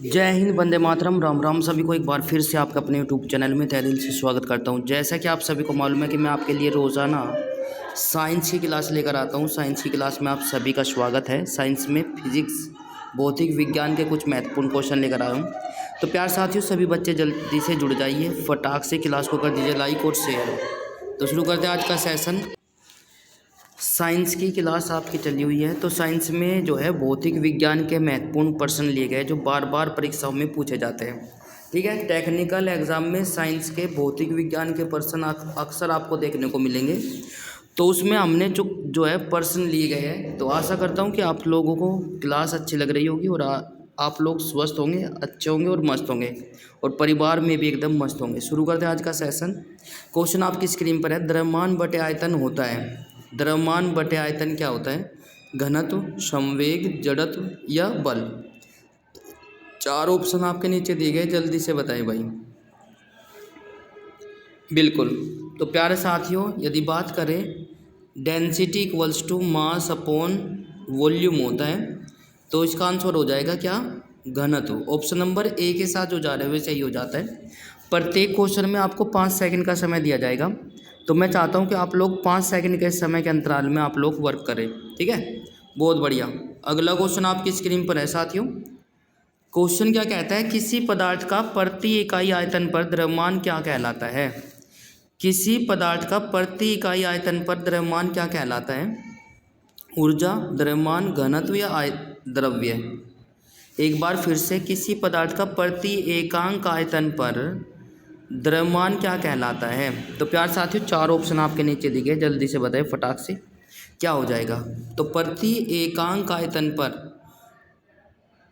जय हिंद, वंदे मातरम, राम राम। सभी को एक बार फिर से आपका अपने यूट्यूब चैनल में तहे दिल से स्वागत करता हूं। जैसा कि आप सभी को मालूम है कि मैं आपके लिए रोज़ाना साइंस की क्लास लेकर आता हूं। साइंस की क्लास में आप सभी का स्वागत है। साइंस में फिजिक्स, भौतिक विज्ञान के कुछ महत्वपूर्ण क्वेश्चन लेकर आया हूँ। तो प्यार साथियों, सभी बच्चे जल्दी से जुड़ जाइए, फटाक से क्लास को कर दीजिए लाइक और शेयर। तो शुरू करते हैं आज का सेशन। साइंस की क्लास आपकी चली हुई है। तो साइंस में जो है भौतिक विज्ञान के महत्वपूर्ण प्रश्न लिए गए जो बार बार परीक्षाओं में पूछे जाते हैं। ठीक है, टेक्निकल एग्जाम में साइंस के भौतिक विज्ञान के प्रश्न अक्सर आपको देखने को मिलेंगे। तो उसमें हमने जो है प्रश्न लिए गए हैं। तो आशा करता हूँ कि आप लोगों को क्लास अच्छी लग रही होगी और आप लोग स्वस्थ होंगे, अच्छे होंगे और मस्त होंगे, और परिवार में भी एकदम मस्त होंगे। शुरू करते हैं आज का सेशन। क्वेश्चन आपकी स्क्रीन पर है। द्रव्यमान बटे आयतन होता है। द्रव्यमान बटे आयतन क्या होता है? घनत्व, संवेग, जड़त्व या बल। चार ऑप्शन आपके नीचे दिए गए, जल्दी से बताएं भाई। बिल्कुल। तो प्यारे साथियों, यदि बात करें density equals to mass upon volume होता है, तो इसका आंसर हो जाएगा क्या? घनत्व। ऑप्शन नंबर ए के साथ जो जा रहे हैं वे सही हो जाता है। प्रत्येक क्वेश्चन में आपको 5 सेकंड का समय दिया जाएगा। तो मैं चाहता हूं कि आप लोग 5 सेकंड के समय के अंतराल में आप लोग वर्क करें। ठीक है, बहुत बढ़िया। अगला क्वेश्चन आपकी स्क्रीन पर है साथियों। क्वेश्चन क्या कहता है? किसी पदार्थ का प्रति इकाई आयतन पर द्रव्यमान क्या कहलाता है? किसी पदार्थ का प्रति इकाई आयतन पर द्रव्यमान क्या कहलाता है? ऊर्जा, द्रव्यमान, घनत्व या द्रव्य। एक बार फिर से, किसी पदार्थ का प्रति एकांक आयतन पर द्रव्यमान क्या कहलाता है? तो प्यार साथियों, चार ऑप्शन आपके नीचे दिए गए, जल्दी से बताएं फटाक से क्या हो जाएगा। तो प्रति एकांक आयतन पर,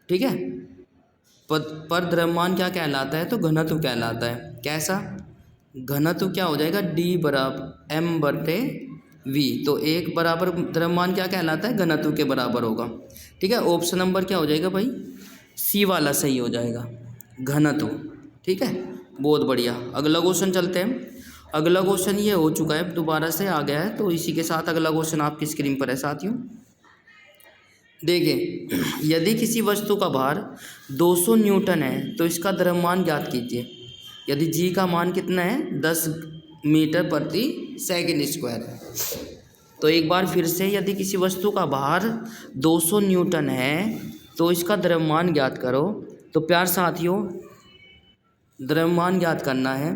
ठीक है, पर द्रव्यमान क्या कहलाता है? तो घनत्व कहलाता है। कैसा? घनत्व क्या हो जाएगा? डी बराबर एम बटे वी। तो एक बराबर द्रव्यमान क्या कहलाता है? घनत्व के बराबर होगा। ठीक है, ऑप्शन नंबर क्या हो जाएगा भाई? सी वाला सही हो जाएगा, घनत्व। ठीक है, बहुत बढ़िया। अगला क्वेश्चन चलते हैं। अगला क्वेश्चन ये हो चुका है, दोबारा से आ गया है, तो इसी के साथ अगला क्वेश्चन आपकी स्क्रीन पर है साथियों। देखिए, यदि किसी वस्तु का भार 200 न्यूटन है तो इसका द्रव्यमान ज्ञात कीजिए। यदि जी का मान कितना है? 10 मीटर प्रति सेकंड स्क्वायर है। तो एक बार फिर से, यदि किसी वस्तु का भार 200 न्यूटन है तो इसका द्रव्यमान ज्ञात करो। तो प्यार साथियों, द्रव्यमान ज्ञात करना है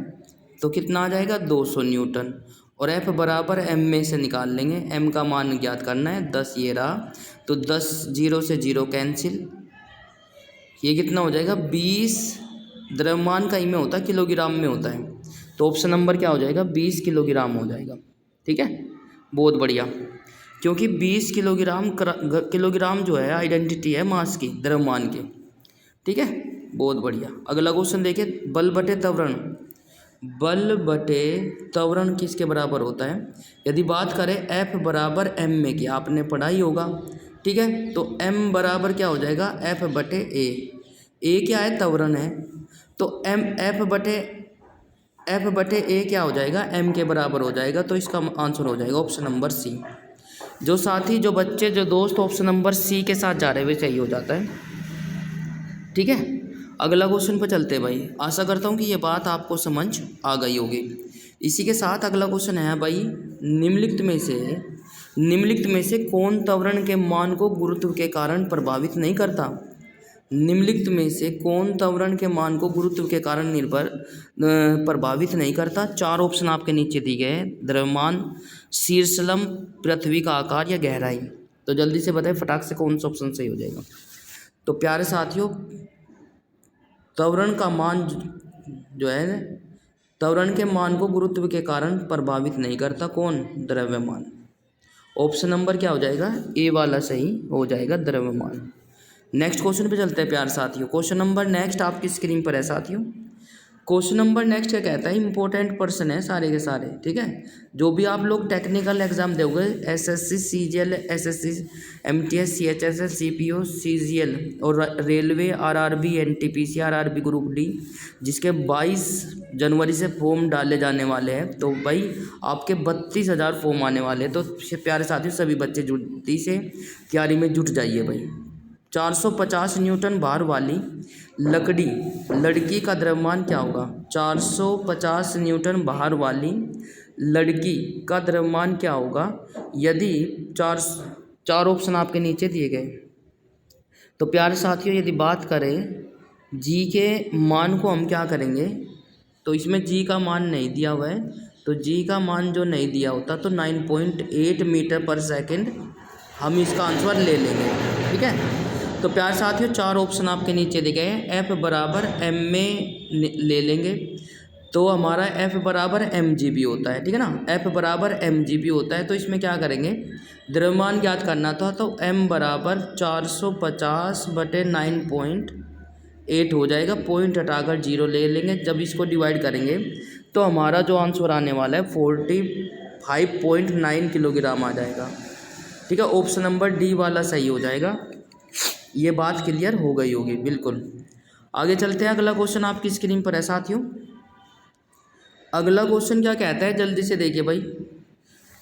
तो कितना आ जाएगा? 200 न्यूटन। और एफ बराबर एम में से निकाल लेंगे। एम का मान ज्ञात करना है, 10 ये रहा। तो 10, 0 से 0 कैंसिल। ये कितना हो जाएगा? 20। द्रव्यमान का ही में होता है, किलोग्राम में होता है। तो ऑप्शन नंबर क्या हो जाएगा? 20 किलोग्राम हो जाएगा। ठीक है, बहुत बढ़िया। क्योंकि 20 किलोग्राम जो है आइडेंटिटी है मास की, द्रव्यमान की। ठीक है, बहुत बढ़िया। अगला क्वेश्चन देखिए, बल बटे त्वरण। बल बटे त्वरण किसके बराबर होता है? यदि बात करें एफ बराबर एम में की, आपने पढ़ा ही होगा। ठीक है, तो एम बराबर क्या हो जाएगा? एफ बटे ए। ए क्या है? त्वरण है। तो एम एफ बटे ए क्या हो जाएगा? एम के बराबर हो जाएगा। तो इसका आंसर हो जाएगा ऑप्शन नंबर सी। जो साथी, जो बच्चे, जो दोस्त ऑप्शन नंबर सी के साथ जा रहे हुए सही हो जाता है। ठीक है, अगला क्वेश्चन पर चलते हैं भाई। आशा करता हूँ कि ये बात आपको समझ आ गई होगी। इसी के साथ अगला क्वेश्चन है भाई, निम्नलिखित में से कौन त्वरण के मान को गुरुत्व के कारण प्रभावित नहीं करता? निम्नलिखित में से कौन त्वरण के मान को गुरुत्व के कारण प्रभावित नहीं करता? चार ऑप्शन आपके नीचे दिए गए हैं। द्रव्यमान, शीर्षलंब, पृथ्वी का आकार या गहराई। तो जल्दी से बताएं फटाक से कौन सा ऑप्शन सही हो जाएगा। तो प्यारे साथियों, त्वरण का मान जो है, त्वरण के मान को गुरुत्व के कारण प्रभावित नहीं करता। कौन? द्रव्यमान। ऑप्शन नंबर क्या हो जाएगा? ए वाला सही हो जाएगा, द्रव्यमान। नेक्स्ट क्वेश्चन पे चलते हैं प्यारे साथियों। क्वेश्चन नंबर नेक्स्ट आपकी स्क्रीन पर है साथियों। क्वेश्चन नंबर नेक्स्ट क्या कहता है? इंपॉर्टेंट पर्सन है सारे के सारे। ठीक है, जो भी आप लोग टेक्निकल एग्जाम दोगे, SSC, CGL, SSC, MTS, CHSL, CPO, CGL और railway, RRB, NTPC, RRB group D, जिसके 22 जनवरी से फॉर्म डाले जाने वाले हैं। तो भाई आपके 32,000 फॉर्म आने वाले हैं। तो प्यारे साथियों, सभी बच्चे जल्दी से तैयारी में जुट जाइए भाई। 450 न्यूटन भार वाली लड़की का द्रव्यमान क्या होगा? 450 न्यूटन भार वाली लड़की का द्रव्यमान क्या होगा यदि चार ऑप्शन आपके नीचे दिए गए। तो प्यारे साथियों, यदि बात करें जी के मान को हम क्या करेंगे, तो इसमें जी का मान नहीं दिया हुआ है, तो जी का मान जो नहीं दिया होता तो 9.8 मीटर पर सेकंड हम इसका आंसर ले लेंगे। ठीक है, तो प्यारे साथियों चार ऑप्शन आपके नीचे दिए गए हैं। एफ बराबर एम में ले लेंगे तो हमारा एफ बराबर एम जी बी होता है। ठीक है ना, एफ बराबर एम जी बी होता है। तो इसमें क्या करेंगे, द्रव्यमान ज्ञात करना था, तो एम बराबर 450 बटे 9.8 हो जाएगा। पॉइंट हटाकर 0 ले लेंगे। जब इसको डिवाइड करेंगे तो हमारा जो आंसर आने वाला है 45.9 किलोग्राम आ जाएगा। ठीक है, ऑप्शन नंबर डी वाला सही हो जाएगा। ये बात क्लियर हो गई होगी बिल्कुल। आगे चलते हैं, अगला क्वेश्चन आपकी स्क्रीन पर है साथियों। अगला क्वेश्चन क्या कहता है, जल्दी से देखिए भाई।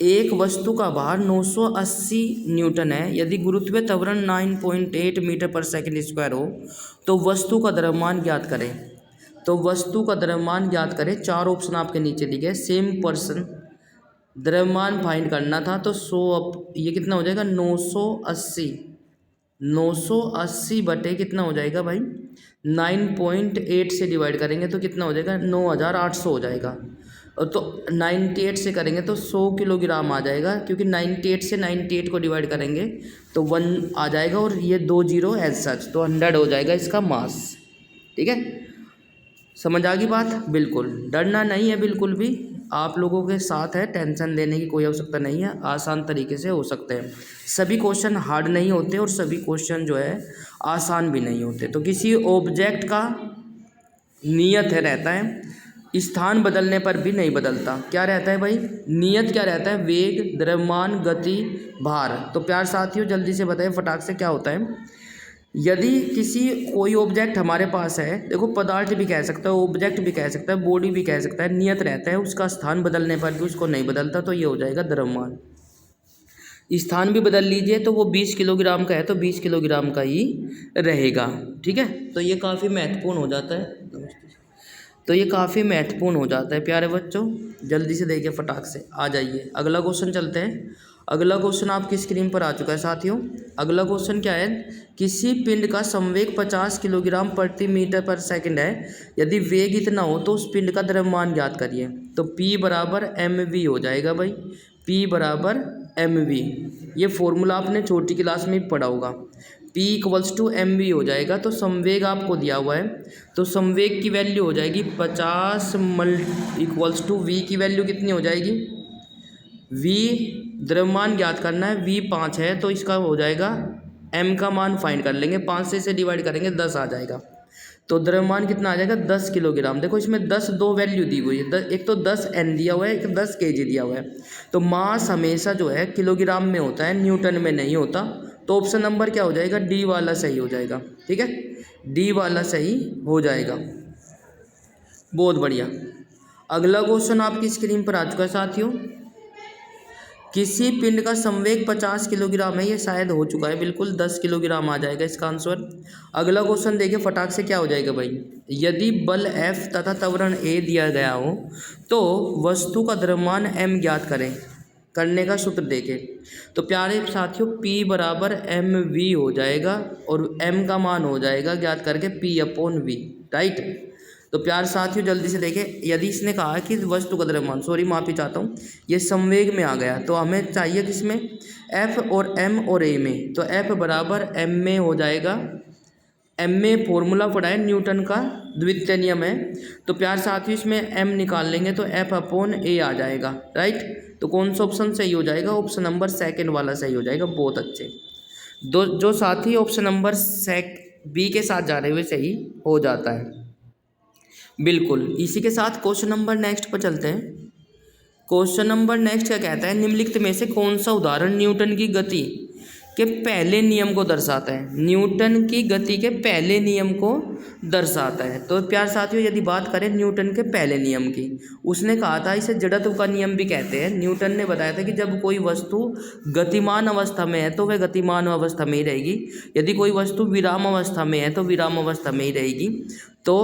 एक वस्तु का भार 980 न्यूटन है, यदि गुरुत्वीय त्वरण 9.8 मीटर पर सेकंड स्क्वायर हो तो वस्तु का द्रव्यमान ज्ञात करें। तो वस्तु का द्रव्यमान ज्ञात करें, चार ऑप्शन आपके नीचे दिए गए। सेम पर्सन द्रव्यमान फाइंड करना था, तो ये कितना हो जाएगा 980 बटे कितना हो जाएगा भाई 9.8 से डिवाइड करेंगे तो कितना हो जाएगा 9800 हो जाएगा। और तो 98 से करेंगे तो 100 किलोग्राम आ जाएगा, क्योंकि 98 से 98 को डिवाइड करेंगे तो 1 आ जाएगा और ये 2 जीरो एज सच, तो 100 हो जाएगा इसका मास। ठीक है, समझ आ गई बात। बिल्कुल डरना नहीं है, बिल्कुल भी आप लोगों के साथ है, टेंशन लेने की कोई आवश्यकता नहीं है, आसान तरीके से हो सकते हैं। सभी क्वेश्चन हार्ड नहीं होते और सभी क्वेश्चन जो है आसान भी नहीं होते। तो किसी ऑब्जेक्ट का नियत है रहता है, स्थान बदलने पर भी नहीं बदलता। क्या रहता है भाई, नियत क्या रहता है, वेग, द्रव्यमान, गति, भार। तो प्यार साथियों जल्दी से बताइए फटाक से क्या होता है। यदि कोई ऑब्जेक्ट हमारे पास है, देखो पदार्थ भी कह सकता है, ऑब्जेक्ट भी कह सकता है, बॉडी भी कह सकता है, नियत रहता है, उसका स्थान बदलने पर भी उसको नहीं बदलता, तो ये हो जाएगा द्रव्यमान। स्थान भी बदल लीजिए तो वो 20 किलोग्राम का है तो 20 किलोग्राम का ही रहेगा। ठीक है, तो ये काफ़ी महत्वपूर्ण हो जाता है। प्यारे बच्चों जल्दी से देखिए फटाक से आ जाइए। अगला क्वेश्चन चलते हैं। अगला क्वेश्चन आपकी स्क्रीन पर आ चुका है साथियों। अगला क्वेश्चन क्या है, किसी पिंड का संवेग 50 किलोग्राम प्रति मीटर पर सेकंड है, यदि वेग इतना हो तो उस पिंड का द्रव्यमान ज्ञात करिए। तो P बराबर mv हो जाएगा भाई, P बराबर mv। ये फॉर्मूला आपने छोटी क्लास में पढ़ा होगा। P इक्वल्स टू mv हो जाएगा। तो संवेग आपको दिया हुआ है, तो संवेग की वैल्यू हो जाएगी 50 इक्वल्स टू v की वैल्यू कितनी हो जाएगी, v द्रव्यमान ज्ञात करना है, v 5 है तो इसका हो जाएगा m का मान फाइंड कर लेंगे, 5 से इसे डिवाइड करेंगे 10 आ जाएगा। तो द्रव्यमान कितना आ जाएगा 10 किलोग्राम। देखो इसमें 10 दो वैल्यू दी हुई है, एक तो 10 n दिया हुआ है, एक 10 kg दिया हुआ है। तो मास हमेशा जो है किलोग्राम में होता है, न्यूटन में नहीं होता। तो ऑप्शन नंबर क्या हो जाएगा, डी वाला सही हो जाएगा। ठीक है, डी वाला सही हो जाएगा। बहुत बढ़िया। अगला क्वेश्चन आपकी स्क्रीन पर आ चुका है साथियों। किसी पिंड का संवेग 50 किलोग्राम है, ये शायद हो चुका है बिल्कुल, 10 किलोग्राम आ जाएगा इसका आंसर। अगला क्वेश्चन देखिए फटाक से क्या हो जाएगा भाई। यदि बल F तथा त्वरण A दिया गया हो तो वस्तु का द्रव्यमान m ज्ञात करें। करने का सूत्र देखें। तो प्यारे साथियों P बराबर mv हो जाएगा और m का मान हो जाएगा ज्ञात करके P/v। राइट, तो प्यार साथियों जल्दी से देखें। यदि इसने कहा कि वस्तु का द्रव्यमान, सॉरी माफ़ी चाहता हूँ, ये संवेग में आ गया, तो हमें चाहिए किसमें, F और M और A में। तो F बराबर m में हो जाएगा। m में फॉर्मूला पढ़ा है न्यूटन का, द्वितीय नियम है। तो प्यार साथियों इसमें m निकाल लेंगे तो F/A आ जाएगा। राइट, तो कौन सा ऑप्शन सही हो जाएगा, ऑप्शन नंबर सेकेंड वाला सही हो जाएगा। बहुत अच्छे। जो साथी ऑप्शन नंबर बी के साथ जा रहे हुए सही हो जाता है बिल्कुल। इसी के साथ क्वेश्चन नंबर नेक्स्ट पर चलते हैं। क्वेश्चन नंबर नेक्स्ट क्या कहता है, निम्नलिखित में से कौन सा उदाहरण न्यूटन की गति के पहले नियम को दर्शाता है, न्यूटन की गति के पहले नियम को दर्शाता है। तो प्यार साथियों यदि बात करें न्यूटन के पहले नियम की, उसने कहा था इसे जड़त्व का नियम भी कहते हैं। न्यूटन ने बताया था कि जब कोई वस्तु गतिमान अवस्था में है तो वह गतिमान अवस्था में ही रहेगी, यदि कोई वस्तु विराम अवस्था में है तो विराम अवस्था में ही रहेगी, तो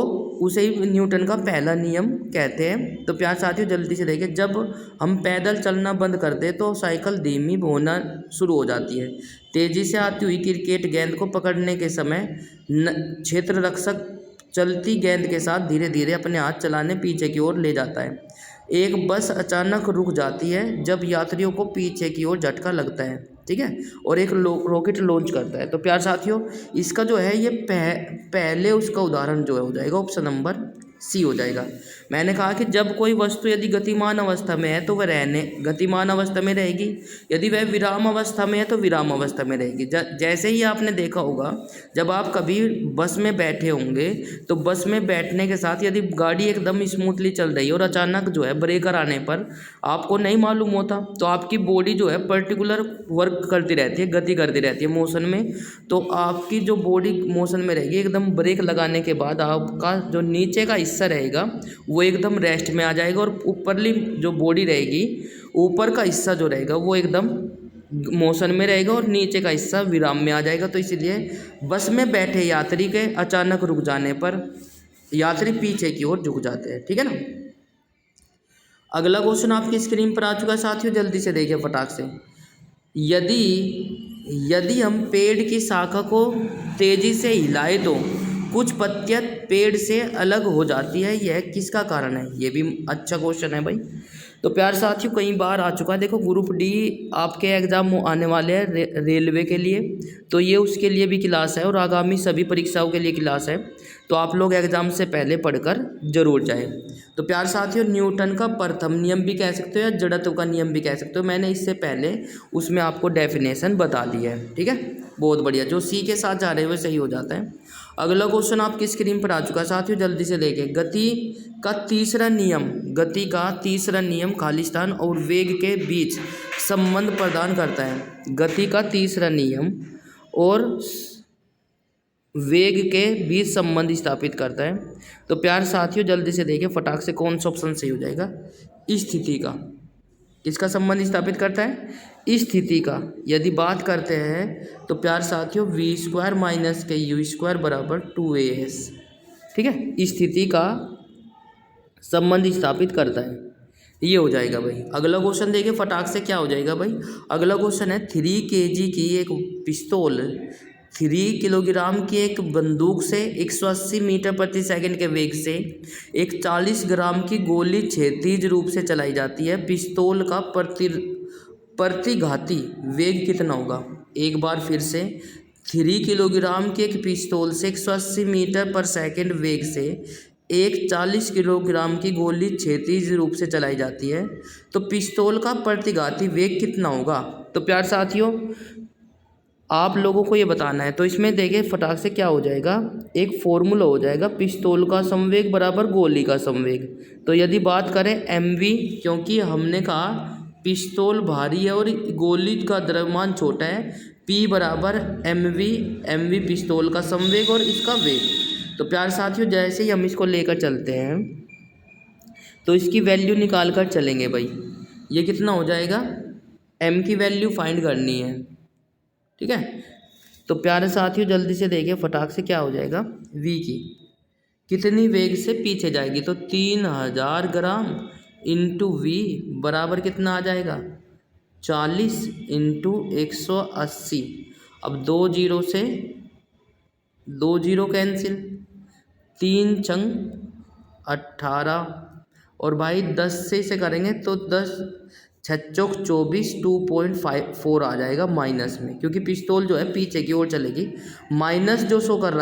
उसे ही न्यूटन का पहला नियम कहते हैं। तो प्यार साथियों जल्दी से देखिए, जब हम पैदल चलना बंद कर दें तो साइकिल धीमी होना शुरू हो जाती है। तेजी से आती हुई क्रिकेट गेंद को पकड़ने के समय क्षेत्र रक्षक चलती गेंद के साथ धीरे धीरे अपने हाथ चलाने पीछे की ओर ले जाता है। एक बस अचानक रुक जाती है जब यात्रियों को पीछे की ओर झटका लगता है, ठीक है, और एक रॉकेट लॉन्च करता है। तो प्यार साथियों इसका जो है ये पहले उसका उदाहरण जो है हो जाएगा ऑप्शन नंबर सी हो जाएगा। मैंने कहा कि जब कोई वस्तु यदि गतिमान अवस्था में है तो वह गतिमान अवस्था में रहेगी, यदि वह विराम अवस्था में है तो विराम अवस्था में रहेगी। जैसे ही आपने देखा होगा जब आप कभी बस में बैठे होंगे तो बस में बैठने के साथ यदि गाड़ी एकदम स्मूथली चल रही है और अचानक जो है ब्रेकर आने पर आपको नहीं मालूम होता तो आपकी बॉडी जो है पर्टिकुलर वर्क करती रहती है, गति करती रहती है मोशन में। तो आपकी जो बॉडी मोशन में रहेगी, एकदम ब्रेक लगाने के बाद आपका जो नीचे का हिस्सा रहेगा वो एकदम रेस्ट में आ जाएगा और ऊपरली जो बॉडी रहेगी, ऊपर का हिस्सा जो रहेगा वो एकदम मोशन में रहेगा और नीचे का हिस्सा विराम में आ जाएगा। तो इसलिए बस में बैठे यात्री के अचानक रुक जाने पर यात्री पीछे की ओर झुक जाते हैं, ठीक है ना। अगला क्वेश्चन आपकी स्क्रीन पर आ चुका है साथियों, जल्दी से देखिए फटाक से। यदि हम पेड़ की शाखा को तेजी से हिलाए तो कुछ पत्तियां पेड़ से अलग हो जाती है, यह किसका कारण है? ये भी अच्छा क्वेश्चन है भाई। तो प्यार साथियों कई बार आ चुका है, देखो ग्रुप डी आपके एग्ज़ाम आने वाले हैं रेलवे के लिए, तो ये उसके लिए भी क्लास है और आगामी सभी परीक्षाओं के लिए क्लास है, तो आप लोग एग्ज़ाम से पहले पढ़कर जरूर जाएं। तो प्यार साथियों न्यूटन का प्रथम नियम भी कह सकते हो या जड़त्व का नियम भी कह सकते हो, मैंने इससे पहले उसमें आपको डेफिनेशन बता दी है, ठीक है, बहुत बढ़िया। जो सी के साथ जा रहे हैं वो सही हो जाता है। अगला क्वेश्चन आपकी स्क्रीन पर आ चुका है साथियों, जल्दी से देखिए। गति का तीसरा नियम खालिस्तान और वेग के बीच संबंध प्रदान करता है। गति का तीसरा नियम और वेग के बीच संबंध स्थापित करता है। तो प्यार साथियों जल्दी से देखिए फटाक से कौन सा ऑप्शन सही हो जाएगा। स्थिति का किसका संबंध स्थापित करता है? स्थिति का। यदि बात करते हैं तो प्यार साथियों v² माइनस के u² बराबर 2as, ठीक है, स्थिति का संबंध स्थापित करता है, ये हो जाएगा भाई। अगला क्वेश्चन देखिए फटाक से क्या हो जाएगा भाई। अगला क्वेश्चन है 3 kg की एक पिस्तौल 3 किलोग्राम की एक बंदूक से 180 मीटर प्रति सेकंड के वेग से एक 40 ग्राम की गोली क्षैतिज रूप से चलाई जाती है। पिस्तौल का प्रतिघाती वेग कितना होगा? एक बार फिर से 3 किलोग्राम की एक पिस्तौल से 180 मीटर पर सेकंड वेग से एक 40 किलोग्राम की गोली क्षैतिज रूप से चलाई जाती है, तो पिस्तौल का प्रतिघाती वेग कितना होगा? तो प्यार साथियों आप लोगों को ये बताना है। तो इसमें देखिए फटाक से क्या हो जाएगा, एक फॉर्मूला हो जाएगा, पिस्तौल का संवेग बराबर गोली का संवेग। तो यदि बात करें mv, क्योंकि हमने कहा पिस्तौल भारी है और गोली का द्रव्यमान छोटा है, p बराबर mv पिस्तौल का संवेग और इसका वेग। तो प्यार साथियों जैसे ही हम इसको लेकर चलते हैं तो इसकी वैल्यू निकाल कर चलेंगे भाई। ये कितना हो जाएगा, m की वैल्यू फाइंड करनी है, ठीक है। तो प्यारे साथियों जल्दी से देखिए फटाक से क्या हो जाएगा, v की कितनी वेग से पीछे जाएगी, तो 3000 ग्राम इंटू वी बराबर कितना आ जाएगा, 40 इंटू 180। अब 2 जीरो से 2 जीरो कैंसिल, 3 छंग 18 और भाई 10 से इसे करेंगे तो 10 छक्चों 24 2.54 आ जाएगा माइनस में, क्योंकि पिस्तौल जो है पीछे की ओर चलेगी। माइनस जो शो कर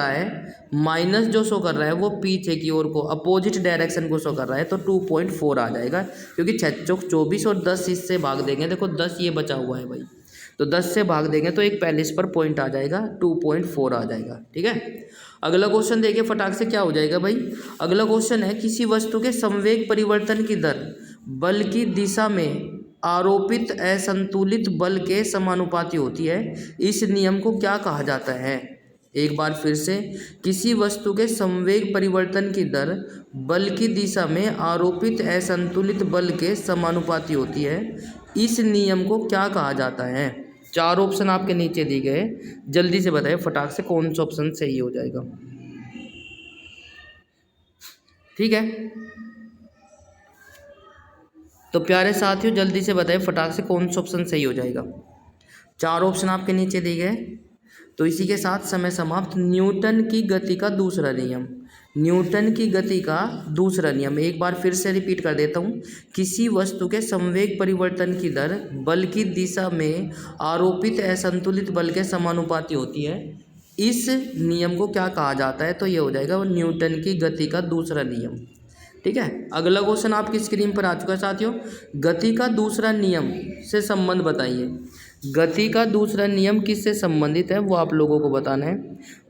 रहा है वो पीछे की ओर को अपोजिट डायरेक्शन को शो कर रहा है, तो 2.4 आ जाएगा, क्योंकि छक्चों 24 और 10 इससे भाग देंगे, देखो 10 ये बचा हुआ है भाई, तो 10 से भाग देंगे तो एक पहले इस पर पॉइंट आ जाएगा, 2.4 आ जाएगा, ठीक है। अगला क्वेश्चन देखिए फटाक से क्या हो जाएगा भाई। अगला क्वेश्चन है किसी वस्तु के संवेग परिवर्तन की दर बल की दिशा में आरोपित असंतुलित बल के समानुपाती होती है, इस नियम को क्या कहा जाता है? एक बार फिर से, किसी वस्तु के संवेग परिवर्तन की दर बल की दिशा में आरोपित असंतुलित बल के समानुपाती होती है, इस नियम को क्या कहा जाता है? 4 ऑप्शन आपके नीचे दिए गए, जल्दी से बताइए फटाक से कौन सा ऑप्शन सही हो जाएगा। ठीक है, तो प्यारे साथियों जल्दी से बताइए फटाक से कौन सा ऑप्शन सही हो जाएगा। 4 ऑप्शन आपके नीचे दिए गए। तो इसी के साथ समय समाप्त। न्यूटन की गति का दूसरा नियम, न्यूटन की गति का दूसरा नियम एक बार फिर से रिपीट कर देता हूँ। किसी वस्तु के संवेग परिवर्तन की दर बल की दिशा में आरोपित असंतुलित बल के समानुपाती होती है, इस नियम को क्या कहा जाता है? तो ये हो जाएगा वो न्यूटन की गति का दूसरा नियम। ठीक है, अगला क्वेश्चन आपकी स्क्रीन पर आ चुका है साथियों। गति का दूसरा नियम से संबंध बताइए। गति का दूसरा नियम किससे संबंधित है वो आप लोगों को बताना है।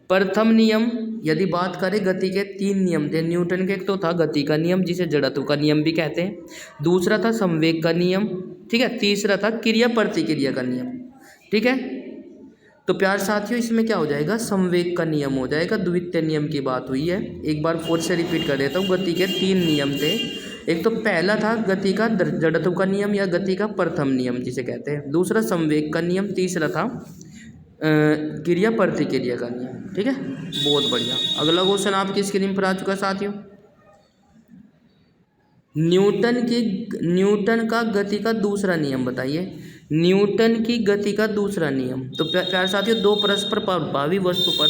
प्रथम नियम, यदि बात करें गति के 3 नियम थे न्यूटन के। एक तो था गति का नियम जिसे जड़त्व का नियम भी कहते हैं, दूसरा था संवेग का नियम, ठीक है, तीसरा था क्रिया प्रतिक्रिया का नियम। ठीक है, तो प्यार साथियों इसमें क्या हो जाएगा? संवेग का नियम हो जाएगा। द्वितीय नियम की बात हुई है, एक बार फिर से रिपीट कर देता हूँ। गति के 3 नियम थे, एक तो पहला था गति का जड़त्व का नियम या गति का प्रथम नियम जिसे कहते हैं, दूसरा संवेग का नियम, तीसरा था क्रिया प्रतिक्रिया का नियम। ठीक है, बहुत बढ़िया। अगला क्वेश्चन आपकी स्क्रीन पर आ चुका है साथियों। न्यूटन का गति का दूसरा नियम बताइए। न्यूटन की गति का दूसरा नियम, तो प्यारे साथियों 2 परस्पर प्रभावी वस्तु पर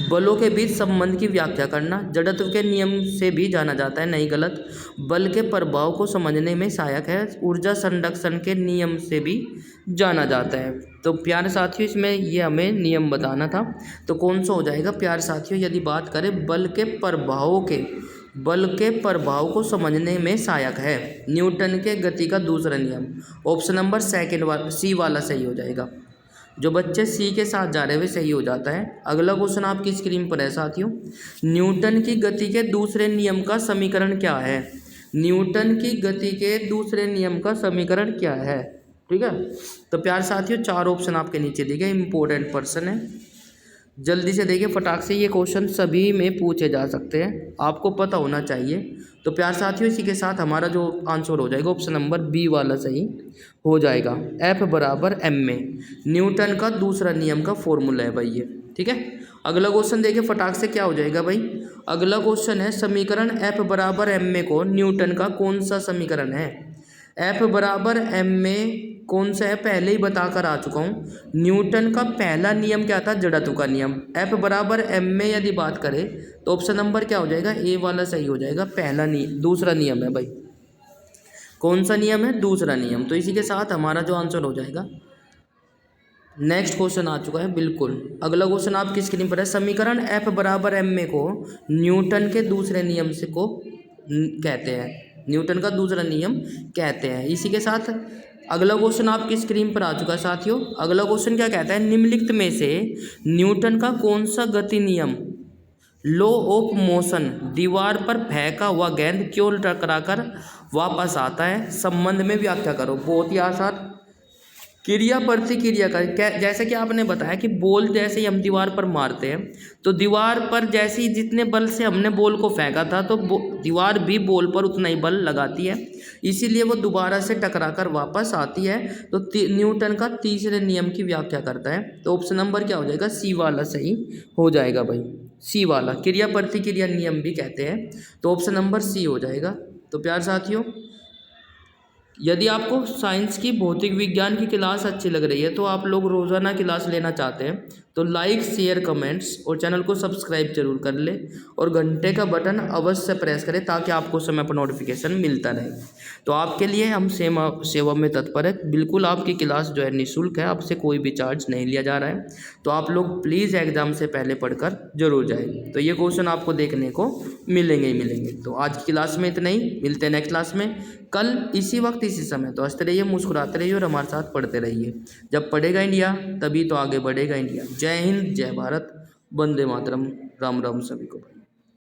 बलों के बीच संबंध की व्याख्या करना जड़त्व के नियम से भी जाना जाता है, नहीं गलत। बल के प्रभाव को समझने में सहायक है, ऊर्जा संरक्षण के नियम से भी जाना जाता है। तो प्यारे साथियों इसमें ये हमें नियम बताना था, तो कौन सा हो जाएगा प्यारे साथियों? यदि बात करें बल के प्रभाव को समझने में सहायक है, न्यूटन के गति का दूसरा नियम, ऑप्शन नंबर सी वाला सही हो जाएगा। जो बच्चे सी के साथ जा रहे हुए सही हो जाता है। अगला क्वेश्चन आपकी स्क्रीन पर है साथियों। न्यूटन की गति के दूसरे नियम का समीकरण क्या है? न्यूटन की गति के दूसरे नियम का समीकरण क्या है? ठीक है, तो प्यार साथियों 4 ऑप्शन आपके नीचे दिए गए, इंपॉर्टेंट पर्सन है, जल्दी से देखिए फटाक से। ये क्वेश्चन सभी में पूछे जा सकते हैं, आपको पता होना चाहिए। तो प्यार साथियों इसी के साथ हमारा जो आंसर हो जाएगा ऑप्शन नंबर बी वाला सही हो जाएगा। F = ma, न्यूटन का दूसरा नियम का फॉर्मूला है भाई ये। ठीक है, अगला क्वेश्चन देखिए फटाक से क्या हो जाएगा भाई। अगला क्वेश्चन है समीकरण F = ma को न्यूटन का कौन सा समीकरण है? F = ma कौन सा है पहले ही बताकर आ चुका हूँ। न्यूटन का पहला नियम क्या था? जड़त्व का नियम। F = ma यदि बात करें तो ऑप्शन नंबर क्या हो जाएगा? ए वाला सही हो जाएगा। दूसरा नियम है भाई। कौन सा नियम है? दूसरा नियम। तो इसी के साथ हमारा जो आंसर हो जाएगा। नेक्स्ट क्वेश्चन आ चुका है, बिल्कुल अगला क्वेश्चन आपकी स्क्रीन पर है। समीकरण F = ma को न्यूटन के दूसरे नियम से को कहते हैं, न्यूटन का दूसरा नियम कहते हैं। इसी के साथ अगला क्वेश्चन आपकी स्क्रीन पर आ चुका है साथियों। अगला क्वेश्चन क्या कहता है? निम्नलिखित में से न्यूटन का कौन सा गति नियम, लॉ ऑफ मोशन, दीवार पर फेंका हुआ गेंद क्यों टकराकर वापस आता है? संबंध में व्याख्या करो। बहुत ही आसान। क्रिया प्रतिक्रिया का, जैसे कि आपने बताया कि बॉल जैसे ही हम दीवार पर मारते हैं तो दीवार पर जैसे ही जितने बल से हमने बॉल को फेंका था तो दीवार भी बॉल पर उतना ही बल लगाती है, इसीलिए वो दोबारा से टकराकर वापस आती है। तो न्यूटन का तीसरे नियम की व्याख्या करता है। तो ऑप्शन नंबर क्या हो जाएगा? सी वाला सही हो जाएगा भाई, सी वाला, क्रिया प्रतिक्रिया नियम भी कहते हैं। तो ऑप्शन नंबर सी हो जाएगा। तो प्यार साथियों यदि आपको साइंस की भौतिक विज्ञान की क्लास अच्छी लग रही है तो आप लोग रोज़ाना क्लास लेना चाहते हैं तो लाइक शेयर कमेंट्स और चैनल को सब्सक्राइब जरूर कर ले और घंटे का बटन अवश्य प्रेस करें ताकि आपको समय पर नोटिफिकेशन मिलता रहे। तो आपके लिए हम सेवा में तत्पर है। बिल्कुल आपकी क्लास जो है निःशुल्क है, आपसे कोई भी चार्ज नहीं लिया जा रहा है। तो आप लोग प्लीज़ एग्ज़ाम से पहले पढ़कर जरूर जाएं। तो ये क्वेश्चन आपको देखने को मिलेंगे ही मिलेंगे। तो आज की क्लास में इतना ही, मिलते हैं नेक्स्ट क्लास में कल इसी वक्त इसी समय। तो हंसते रहिए, मुस्कुराते रहिए और हमारे साथ पढ़ते रहिए। जब पढ़ेगा इंडिया तभी तो आगे बढ़ेगा इंडिया। जय हिंद, जय भारत, वंदे मातरम, राम राम सभी को।